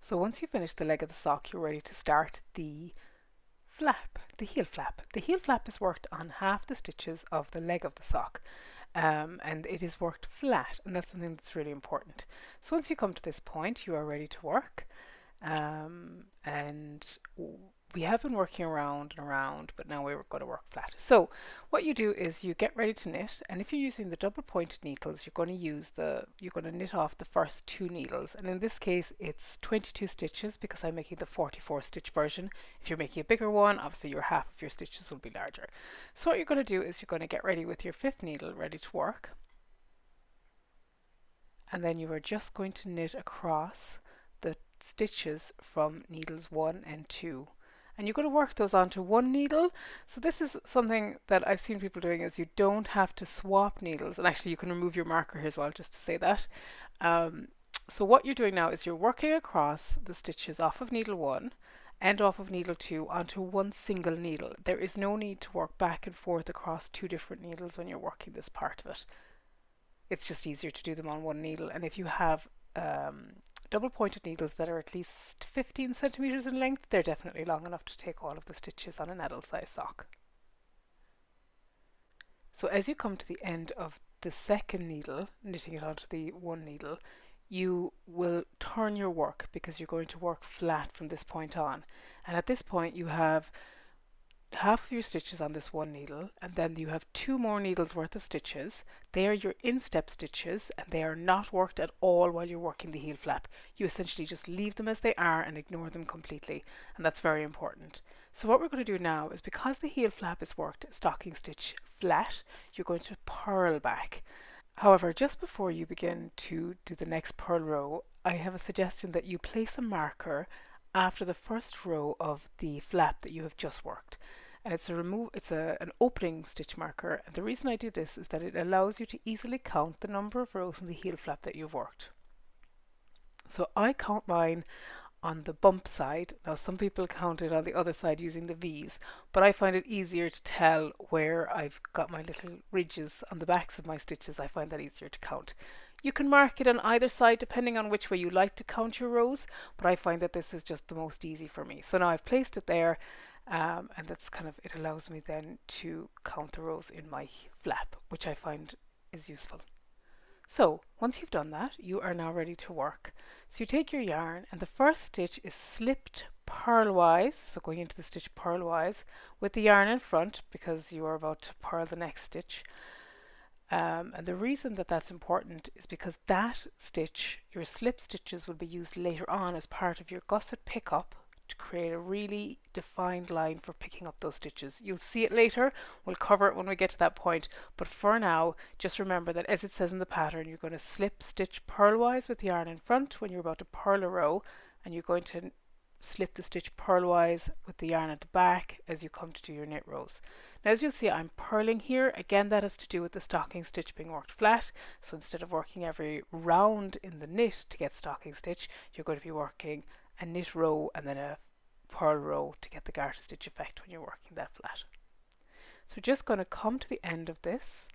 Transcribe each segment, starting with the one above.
So once you finish the leg of the sock, you're ready to start the flap, the heel flap. The heel flap is worked on half the stitches of the leg of the sock. And it is worked flat, and that's something that's really important. So once you come to this point, you are ready to work. And we have been working around and around, but now we're going to work flat. So what you do is you get ready to knit, and if you're using the double pointed needles, you're going to knit off the first two needles, and in this case it's 22 stitches because I'm making the 44 stitch version. If you're making a bigger one, obviously your half of your stitches will be larger. So what you're going to do is you're going to get ready with your fifth needle ready to work, and then you are just going to knit across the stitches from needles 1 and 2, and you're going to work those onto one needle. So this is something that I've seen people doing, is you don't have to swap needles, and actually you can remove your marker here as well, just to say that. So what you're doing now is you're working across the stitches off of needle 1 and off of needle 2 onto one single needle. There is no need to work back and forth across two different needles when you're working this part of it. It's just easier to do them on one needle, and if you have double pointed needles that are at least 15 centimeters in length, they're definitely long enough to take all of the stitches on an adult size sock. So as you come to the end of the second needle, knitting it onto the one needle, you will turn your work because you're going to work flat from this point on. And at this point you have half of your stitches on this one needle, and then you have two more needles worth of stitches. They are your instep stitches, and they are not worked at all while you're working the heel flap. You essentially just leave them as they are and ignore them completely, and that's very important. So what we're going to do now is, because the heel flap is worked stocking stitch flat, you're going to purl back. However, just before you begin to do the next purl row, I have a suggestion that you place a marker after the first row of the flap that you have just worked, and it's an opening stitch marker, and the reason I do this is that it allows you to easily count the number of rows in the heel flap that you've worked. So I count mine on the bump side. Now some people count it on the other side using the V's, but I find it easier to tell where I've got my little ridges on the backs of my stitches. I find that easier to count. You can mark it on either side depending on which way you like to count your rows, but I find that this is just the most easy for me. So now I've placed it there, and that's kind of, it allows me then to count the rows in my flap, which I find is useful. So once you've done that, you are now ready to work. So you take your yarn, and the first stitch is slipped purlwise, so going into the stitch purlwise with the yarn in front because you are about to purl the next stitch. And the reason that that's important is because that stitch, your slip stitches, will be used later on as part of your gusset pickup to create a really defined line for picking up those stitches. You'll see it later, we'll cover it when we get to that point, but for now just remember that, as it says in the pattern, you're going to slip stitch purlwise with the yarn in front when you're about to purl a row, and you're going to slip the stitch purlwise with the yarn at the back as you come to do your knit rows. Now as you'll see, I'm purling here. Again, that has to do with the stocking stitch being worked flat, so instead of working every round in the knit to get stocking stitch, you're going to be working a knit row and then a purl row to get the garter stitch effect when you're working that flat. So we're just going to come to the end of this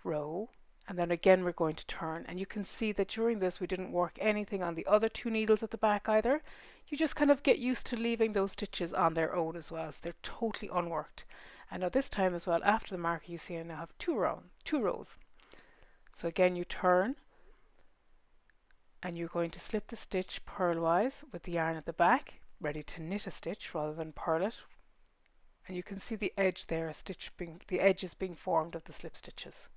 row, and then again we're going to turn, and you can see that during this we didn't work anything on the other two needles at the back either. You just kind of get used to leaving those stitches on their own as well, so they're totally unworked. And now this time as well, after the marker, you see I now have two rows. So again you turn, and you're going to slip the stitch purlwise with the yarn at the back, ready to knit a stitch rather than purl it. And you can see the edge there, the edge is being formed of the slip stitches.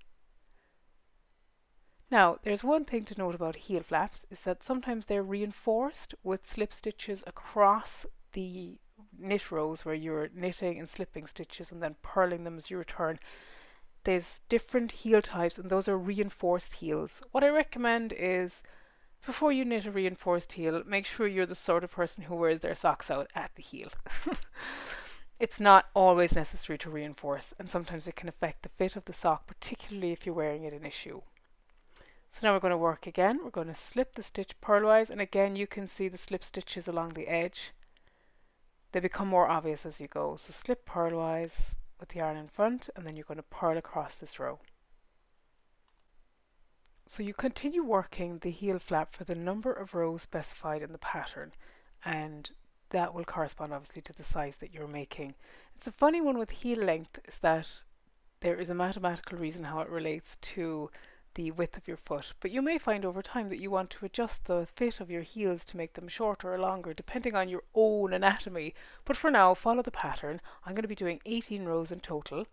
Now, there's one thing to note about heel flaps, is that sometimes they're reinforced with slip stitches across the knit rows where you're knitting and slipping stitches and then purling them as you return. There's different heel types, and those are reinforced heels. What I recommend is, before you knit a reinforced heel, make sure you're the sort of person who wears their socks out at the heel. It's not always necessary to reinforce, and sometimes it can affect the fit of the sock, particularly if you're wearing it in a shoe. So now we're going to work again. We're going to slip the stitch purlwise, and again you can see the slip stitches along the edge. They become more obvious as you go. So slip purlwise with the yarn in front, and then you're going to purl across this row. So you continue working the heel flap for the number of rows specified in the pattern, and that will correspond obviously to the size that you're making. It's a funny one with heel length is that there is a mathematical reason how it relates to the width of your foot, but you may find over time that you want to adjust the fit of your heels to make them shorter or longer depending on your own anatomy. But for now, follow the pattern. I'm going to be doing 18 rows in total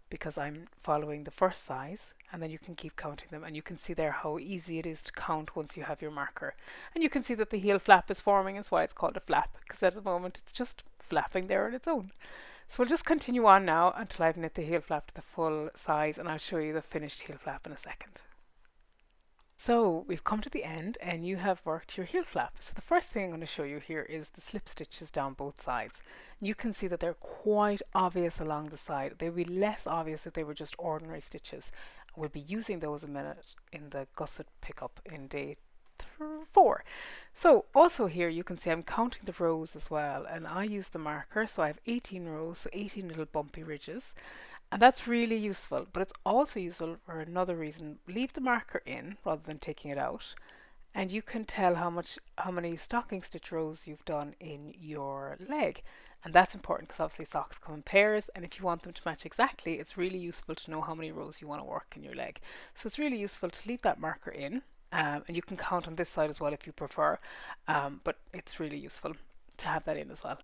because I'm following the first size, and then you can keep counting them, and you can see there how easy it is to count once you have your marker. And you can see that the heel flap is forming. That's why it's called a flap, because at the moment it's just flapping there on its own. So we'll just continue on now until I've knit the heel flap to the full size, and I'll show you the finished heel flap in a second. So we've come to the end and you have worked your heel flap. So the first thing I'm going to show you here is the slip stitches down both sides. You can see that they're quite obvious along the side. They would be less obvious if they were just ordinary stitches. We'll be using those a minute in the gusset pickup in day 4. So also here you can see I'm counting the rows as well, and I use the marker, so I have 18 rows, so 18 little bumpy ridges. And that's really useful, but it's also useful for another reason. Leave the marker in rather than taking it out, and you can tell how many stocking stitch rows you've done in your leg. And that's important because obviously socks come in pairs, and if you want them to match exactly, it's really useful to know how many rows you want to work in your leg. So it's really useful to leave that marker in, and you can count on this side as well if you prefer, but it's really useful to have that in as well.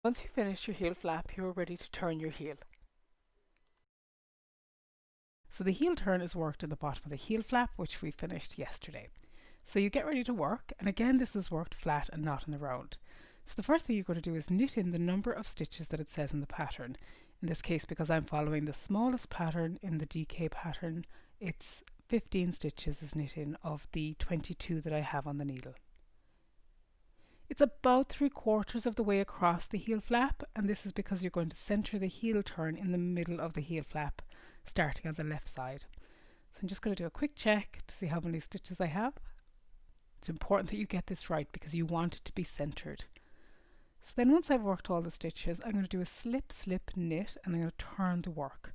Once you finish your heel flap, you're ready to turn your heel. So the heel turn is worked at the bottom of the heel flap, which we finished yesterday. So you get ready to work, and again this is worked flat and not in the round. So the first thing you're going to do is knit in the number of stitches that it says in the pattern. In this case, because I'm following the smallest pattern in the DK pattern, it's 15 stitches is knit in of the 22 that I have on the needle. It's about 3/4 of the way across the heel flap, and this is because you're going to center the heel turn in the middle of the heel flap, starting on the left side. So I'm just going to do a quick check to see how many stitches I have. It's important that you get this right because you want it to be centered. So then once I've worked all the stitches, I'm going to do a slip, slip, knit, and I'm going to turn the work.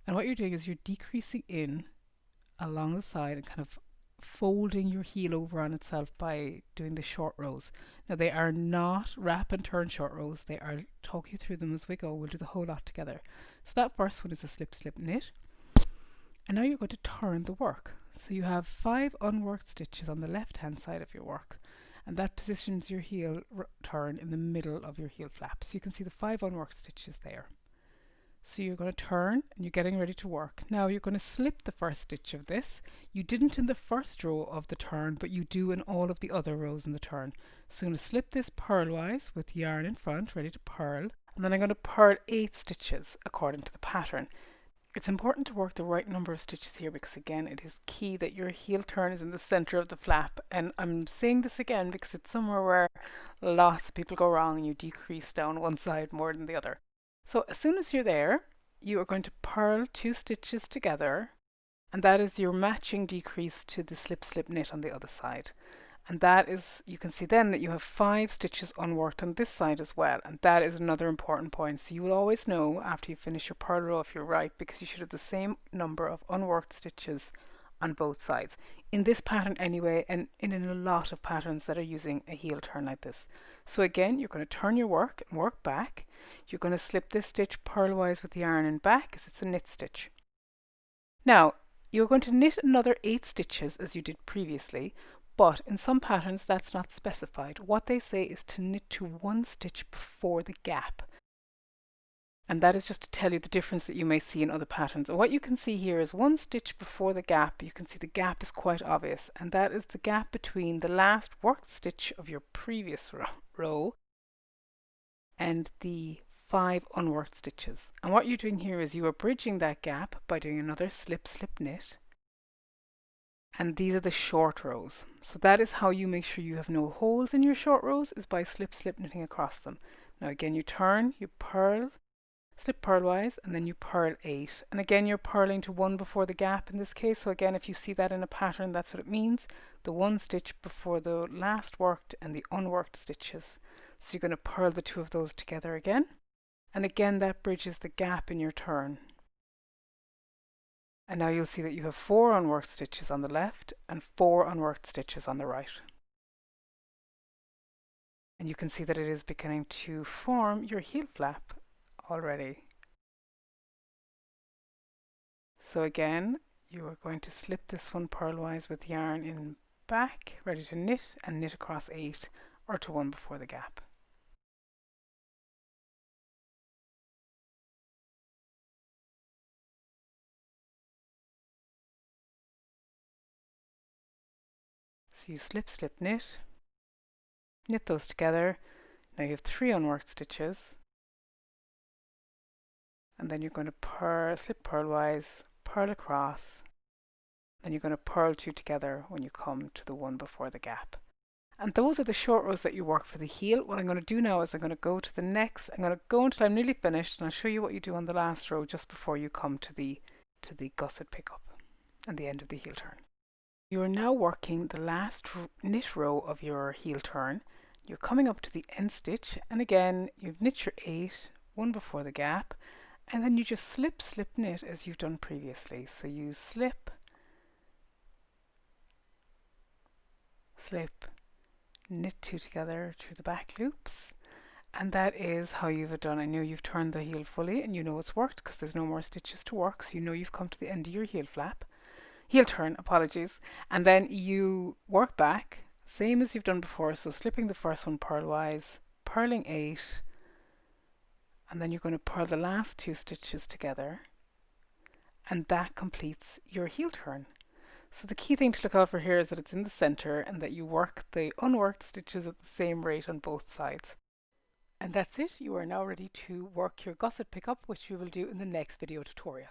And what you're doing is you're decreasing in along the side and kind of folding your heel over on itself by doing the short rows. Now they are not wrap and turn short rows, they are talk you through them as we go. We'll do the whole lot together. So that first one is a slip slip knit, and now you're going to turn the work. So you have 5 unworked stitches on the left hand side of your work, and that positions your heel turn in the middle of your heel flap. So you can see the 5 unworked stitches there. So you're going to turn and you're getting ready to work. Now you're going to slip the first stitch of this. You didn't in the first row of the turn, but you do in all of the other rows in the turn. So I'm going to slip this purlwise with yarn in front, ready to purl, and then I'm going to purl 8 stitches according to the pattern. It's important to work the right number of stitches here because again it is key that your heel turn is in the center of the flap, and I'm saying this again because it's somewhere where lots of people go wrong and you decrease down one side more than the other. So as soon as you're there, you are going to purl 2 stitches together, and that is your matching decrease to the slip slip knit on the other side. And that is, you can see then that you have 5 stitches unworked on this side as well, and that is another important point. So you will always know after you finish your purl row if you're right, because you should have the same number of unworked stitches on both sides. In this pattern anyway, and in a lot of patterns that are using a heel turn like this. So again, you're going to turn your work and work back. You're going to slip this stitch purlwise with the yarn in back because it's a knit stitch. Now, you're going to knit another 8 stitches as you did previously, but in some patterns that's not specified. What they say is to knit to 1 stitch before the gap. And that is just to tell you the difference that you may see in other patterns. And what you can see here is 1 stitch before the gap. You can see the gap is quite obvious, and that is the gap between the last worked stitch of your previous row and the 5 unworked stitches. And what you're doing here is you are bridging that gap by doing another slip slip knit, and these are the short rows. So that is how you make sure you have no holes in your short rows, is by slip slip knitting across them. Now again, you turn, you purl, slip purlwise, and then you purl 8, and again you're purling to 1 before the gap in this case. So again, if you see that in a pattern, that's what it means, the 1 stitch before the last worked and the unworked stitches. So you're going to purl the 2 of those together again, and again that bridges the gap in your turn. And now you'll see that you have 4 unworked stitches on the left and 4 unworked stitches on the right. and you can see that it is beginning to form your heel flap already. So again, you are going to slip this one purlwise with yarn in back, ready to knit, and knit across 8 or to 1 before the gap. So you slip, slip, knit those together. Now you have 3 unworked stitches, and then you're going to slip purlwise, purl across, then you're going to purl 2 together when you come to the one before the gap. And those are the short rows that you work for the heel. What I'm going to do now is I'm going to go to the next. I'm going to go until I'm nearly finished, and I'll show you what you do on the last row just before you come to the gusset pickup and the end of the heel turn. You are now working the last knit row of your heel turn. You're coming up to the end stitch, and again you've knit your 8, 1 before the gap, and then you just slip, slip, knit as you've done previously. So you slip, slip, knit 2 together through the back loops, and that is how you've it done. I know you've turned the heel fully and you know it's worked because there's no more stitches to work, so you know you've come to the end of your heel turn, apologies, and then you work back same as you've done before, so slipping the first one purlwise, purling 8, and then you're going to purl the last 2 stitches together, and that completes your heel turn. So the key thing to look out for here is that it's in the center and that you work the unworked stitches at the same rate on both sides. And that's it. You are now ready to work your gusset pickup, which we will do in the next video tutorial.